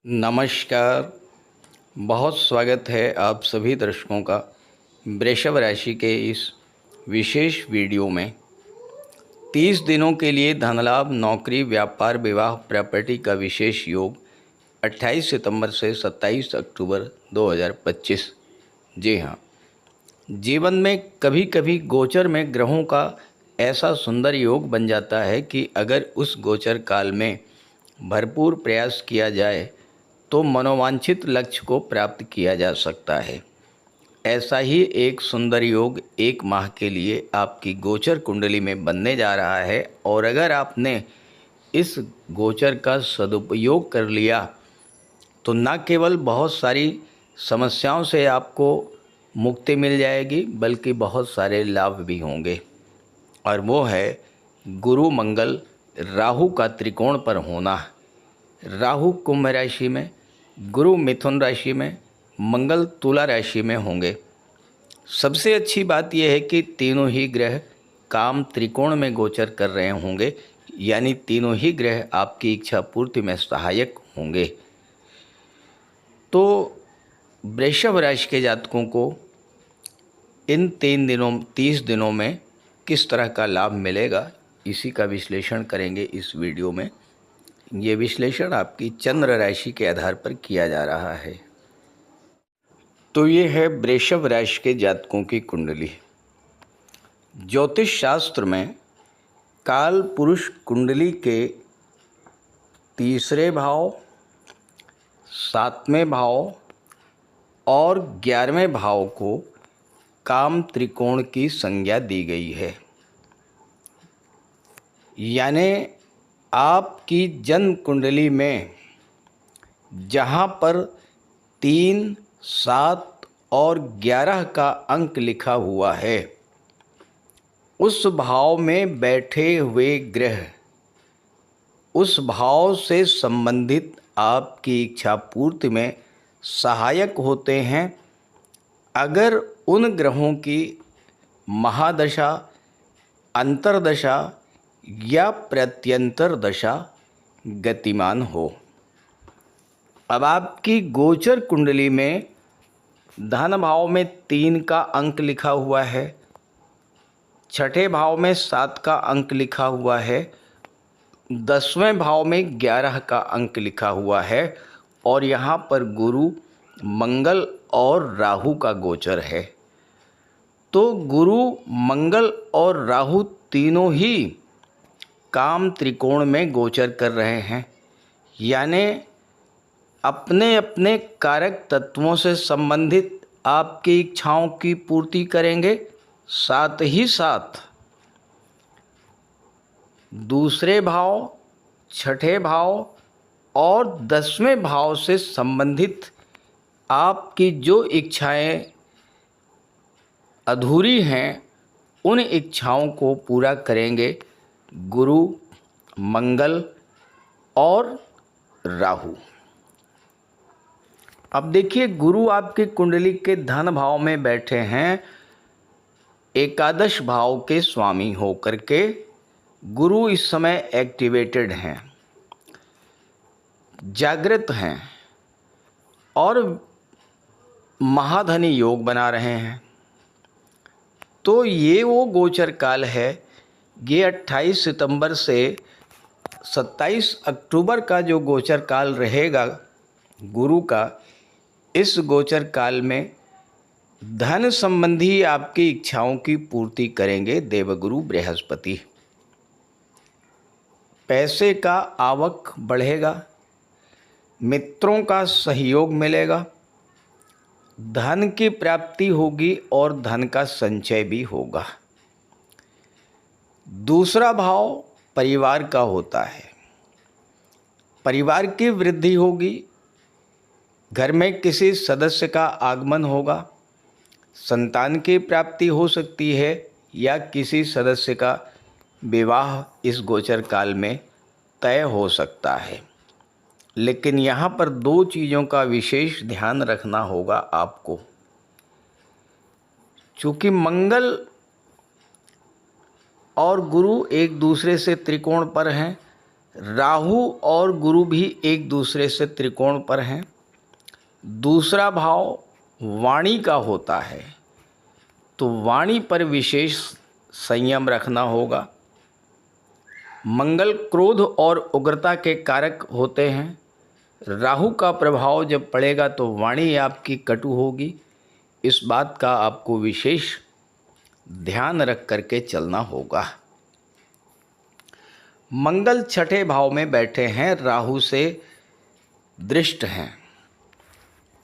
नमस्कार। बहुत स्वागत है आप सभी दर्शकों का वृषभ राशि के इस विशेष वीडियो में। 30 दिनों के लिए धन लाभ, नौकरी, व्यापार, विवाह, प्रॉपर्टी का विशेष योग 28 सितंबर से 27 अक्टूबर 2025। जी हाँ, जीवन में कभी कभी गोचर में ग्रहों का ऐसा सुंदर योग बन जाता है कि अगर उस गोचर काल में भरपूर प्रयास किया जाए तो मनोवांछित लक्ष्य को प्राप्त किया जा सकता है। ऐसा ही एक सुंदर योग 1 माह के लिए आपकी गोचर कुंडली में बनने जा रहा है और अगर आपने इस गोचर का सदुपयोग कर लिया तो न केवल बहुत सारी समस्याओं से आपको मुक्ति मिल जाएगी बल्कि बहुत सारे लाभ भी होंगे। और वो है गुरु मंगल राहु का त्रिकोण पर होना। राहु कुंभ राशि में, गुरु मिथुन राशि में, मंगल तुला राशि में होंगे। सबसे अच्छी बात यह है कि तीनों ही ग्रह काम त्रिकोण में गोचर कर रहे होंगे, यानी तीनों ही ग्रह आपकी इच्छा पूर्ति में सहायक होंगे। तो वृषभ राशि के जातकों को इन 30 दिनों में किस तरह का लाभ मिलेगा, इसी का विश्लेषण करेंगे इस वीडियो में। ये विश्लेषण आपकी चंद्र राशि के आधार पर किया जा रहा है। तो ये है वृषभ राशि के जातकों की कुंडली। ज्योतिष शास्त्र में काल पुरुष कुंडली के 3रे भाव, 7वें भाव और 11वें भाव को काम त्रिकोण की संज्ञा दी गई है। यानी आपकी जन्म कुंडली में जहाँ पर 3, 7 और 11 का अंक लिखा हुआ है, उस भाव में बैठे हुए ग्रह उस भाव से संबंधित आपकी इच्छा पूर्ति में सहायक होते हैं अगर उन ग्रहों की महादशा, अंतर्दशा या प्रत्यंतर दशा गतिमान हो। अब आपकी गोचर कुंडली में धन भाव में 3 का अंक लिखा हुआ है, 6ठे भाव में 7 का अंक लिखा हुआ है, 10वें भाव में 11 का अंक लिखा हुआ है और यहाँ पर गुरु, मंगल और राहु का गोचर है। तो गुरु, मंगल और राहु तीनों ही काम त्रिकोण में गोचर कर रहे हैं, यानी अपने अपने कारक तत्वों से संबंधित आपकी इच्छाओं की पूर्ति करेंगे। साथ ही साथ दूसरे भाव, 6ठे भाव और 10वें भाव से संबंधित आपकी जो इच्छाएं अधूरी हैं उन इच्छाओं को पूरा करेंगे गुरु, मंगल और राहु। अब देखिए, गुरु आपकी कुंडली के धन भाव में बैठे हैं, एकादश भाव के स्वामी होकर के गुरु इस समय एक्टिवेटेड हैं, जागृत हैं और महाधनी योग बना रहे हैं। तो ये वो गोचर काल है, ये 28 सितंबर से 27 अक्टूबर का जो गोचर काल रहेगा गुरु का, इस गोचर काल में धन संबंधी आपकी इच्छाओं की पूर्ति करेंगे देवगुरु बृहस्पति। पैसे का आवक बढ़ेगा, मित्रों का सहयोग मिलेगा, धन की प्राप्ति होगी और धन का संचय भी होगा। दूसरा भाव परिवार का होता है, परिवार की वृद्धि होगी, घर में किसी सदस्य का आगमन होगा, संतान की प्राप्ति हो सकती है या किसी सदस्य का विवाह इस गोचर काल में तय हो सकता है। लेकिन यहाँ पर 2 चीज़ों का विशेष ध्यान रखना होगा आपको। चूँकि मंगल और गुरु एक दूसरे से त्रिकोण पर हैं, राहु और गुरु भी एक दूसरे से त्रिकोण पर हैं। दूसरा भाव वाणी का होता है, तो वाणी पर विशेष संयम रखना होगा। मंगल क्रोध और उग्रता के कारक होते हैं। राहु का प्रभाव जब पड़ेगा तो वाणी आपकी कटु होगी। इस बात का आपको विशेष ध्यान रख करके चलना होगा। मंगल छठे भाव में बैठे हैं, राहु से दृष्ट हैं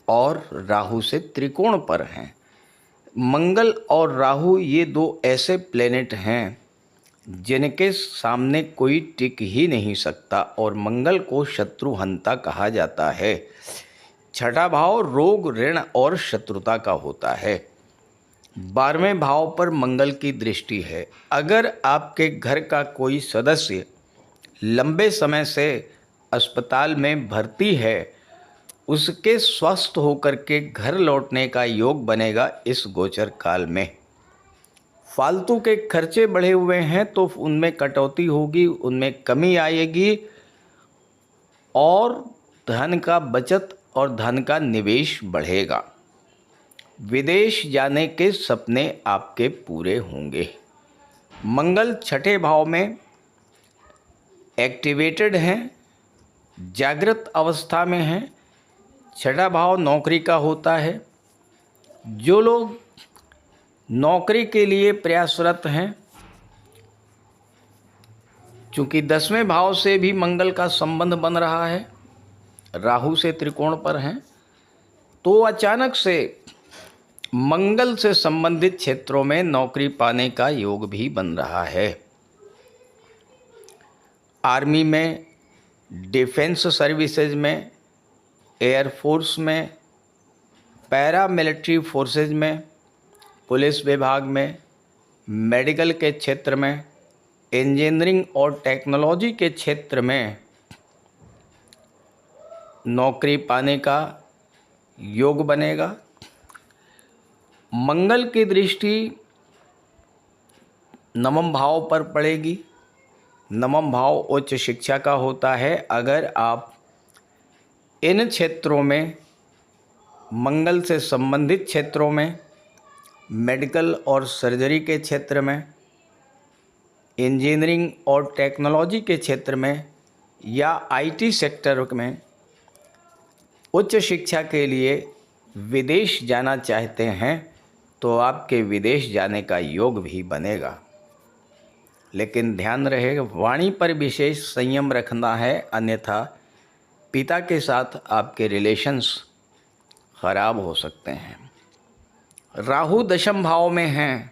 और राहु से त्रिकोण पर हैं। मंगल और राहु ये दो ऐसे प्लेनेट हैं जिनके सामने कोई टिक ही नहीं सकता और मंगल को शत्रुहंता कहा जाता है। छठा भाव रोग, ऋण और शत्रुता का होता है। 12वें भाव पर मंगल की दृष्टि है। अगर आपके घर का कोई सदस्य लंबे समय से अस्पताल में भर्ती है, उसके स्वस्थ होकर के घर लौटने का योग बनेगा इस गोचर काल में। फालतू के खर्चे बढ़े हुए हैं तो उनमें कटौती होगी, उनमें कमी आएगी और धन का बचत और धन का निवेश बढ़ेगा। विदेश जाने के सपने आपके पूरे होंगे। मंगल छठे भाव में एक्टिवेटेड हैं, जागृत अवस्था में हैं। छठा भाव नौकरी का होता है। जो लोग नौकरी के लिए प्रयासरत हैं, चूँकि 10वें भाव से भी मंगल का संबंध बन रहा है, राहु से त्रिकोण पर हैं, तो अचानक से मंगल से संबंधित क्षेत्रों में नौकरी पाने का योग भी बन रहा है। आर्मी में, डिफेंस सर्विसेज में, एयरफोर्स में, पैरा मिलिट्री फोर्सेज में, पुलिस विभाग में, मेडिकल के क्षेत्र में, इंजीनियरिंग और टेक्नोलॉजी के क्षेत्र में नौकरी पाने का योग बनेगा। मंगल की दृष्टि नवम भाव पर पड़ेगी। नवम भाव उच्च शिक्षा का होता है। अगर आप इन क्षेत्रों में, मंगल से संबंधित क्षेत्रों में, मेडिकल और सर्जरी के क्षेत्र में, इंजीनियरिंग और टेक्नोलॉजी के क्षेत्र में या आईटी सेक्टर में उच्च शिक्षा के लिए विदेश जाना चाहते हैं तो आपके विदेश जाने का योग भी बनेगा। लेकिन ध्यान रहे, वाणी पर विशेष संयम रखना है, अन्यथा पिता के साथ आपके रिलेशंस खराब हो सकते हैं। राहु दशम भाव में हैं।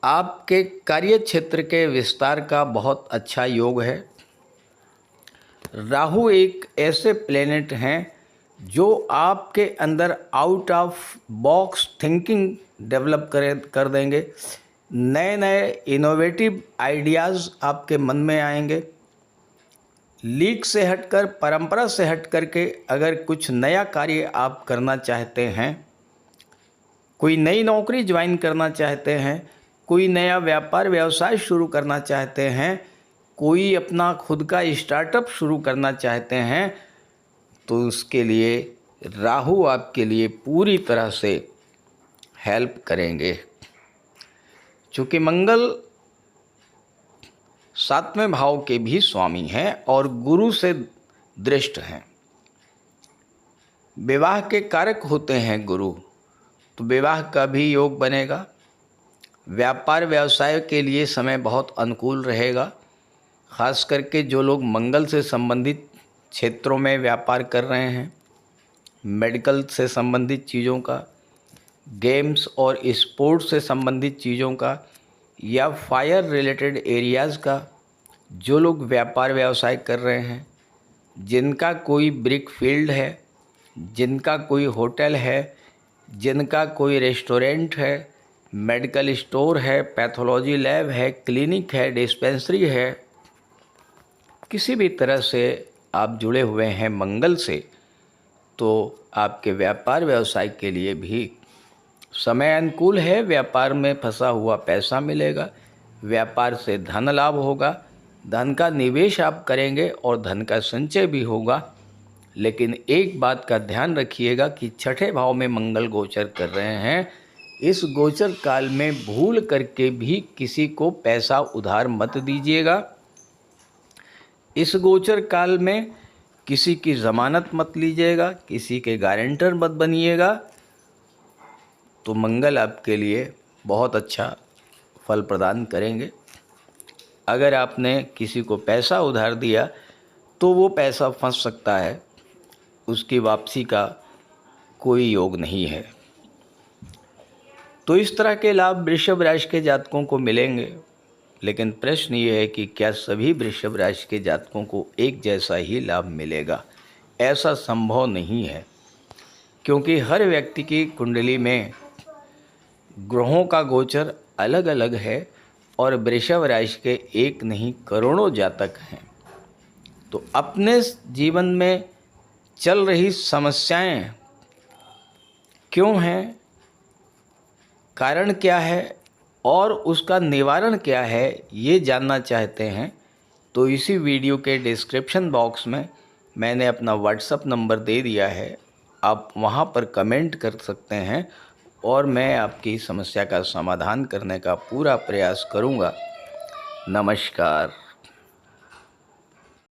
आपके कार्य क्षेत्र के विस्तार का बहुत अच्छा योग है। राहु एक ऐसे प्लेनेट हैं जो आपके अंदर out of box thinking develop कर देंगे। नए नए इनोवेटिव आइडियाज़ आपके मन में आएंगे। लीक से हटकर, परंपरा से हट करके अगर कुछ नया कार्य आप करना चाहते हैं, कोई नई नौकरी ज्वाइन करना चाहते हैं, कोई नया व्यापार व्यवसाय शुरू करना चाहते हैं, कोई अपना खुद का स्टार्टअप शुरू करना चाहते हैं, तो उसके लिए राहु आपके लिए पूरी तरह से हेल्प करेंगे। चूँकि मंगल 7वें भाव के भी स्वामी हैं और गुरु से दृष्ट हैं। विवाह के कारक होते हैं गुरु, तो विवाह का भी योग बनेगा। व्यापार व्यवसाय के लिए समय बहुत अनुकूल रहेगा। खास करके जो लोग मंगल से संबंधित क्षेत्रों में व्यापार कर रहे हैं, मेडिकल से संबंधित चीज़ों का, गेम्स और स्पोर्ट्स से संबंधित चीज़ों का या फायर रिलेटेड एरियाज़ का, जो लोग व्यापार व्यवसाय कर रहे हैं, जिनका कोई ब्रिक फील्ड है, जिनका कोई होटल है, जिनका कोई रेस्टोरेंट है, मेडिकल स्टोर है, पैथोलॉजी लैब है, क्लिनिक है, डिस्पेंसरी है, किसी भी तरह से आप जुड़े हुए हैं मंगल से, तो आपके व्यापार व्यवसाय के लिए भी समय अनुकूल है। व्यापार में फंसा हुआ पैसा मिलेगा, व्यापार से धन लाभ होगा, धन का निवेश आप करेंगे और धन का संचय भी होगा। लेकिन एक बात का ध्यान रखिएगा कि छठे भाव में मंगल गोचर कर रहे हैं। इस गोचर काल में भूल करके भी किसी को पैसा उधार मत दीजिएगा। इस गोचर काल में किसी की ज़मानत मत लीजिएगा, किसी के गारंटर मत बनिएगा। तो मंगल आपके लिए बहुत अच्छा फल प्रदान करेंगे। अगर आपने किसी को पैसा उधार दिया तो वो पैसा फंस सकता है, उसकी वापसी का कोई योग नहीं है। तो इस तरह के लाभ वृषभ राशि के जातकों को मिलेंगे। लेकिन प्रश्न ये है कि क्या सभी वृषभ राशि के जातकों को एक जैसा ही लाभ मिलेगा? ऐसा संभव नहीं है, क्योंकि हर व्यक्ति की कुंडली में ग्रहों का गोचर अलग अलग है और वृषभ राशि के एक नहीं करोड़ों जातक हैं। तो अपने जीवन में चल रही समस्याएं क्यों हैं, कारण क्या है और उसका निवारण क्या है, ये जानना चाहते हैं तो इसी वीडियो के डिस्क्रिप्शन बॉक्स में मैंने अपना व्हाट्सएप नंबर दे दिया है। आप वहां पर कमेंट कर सकते हैं और मैं आपकी समस्या का समाधान करने का पूरा प्रयास करूंगा। नमस्कार।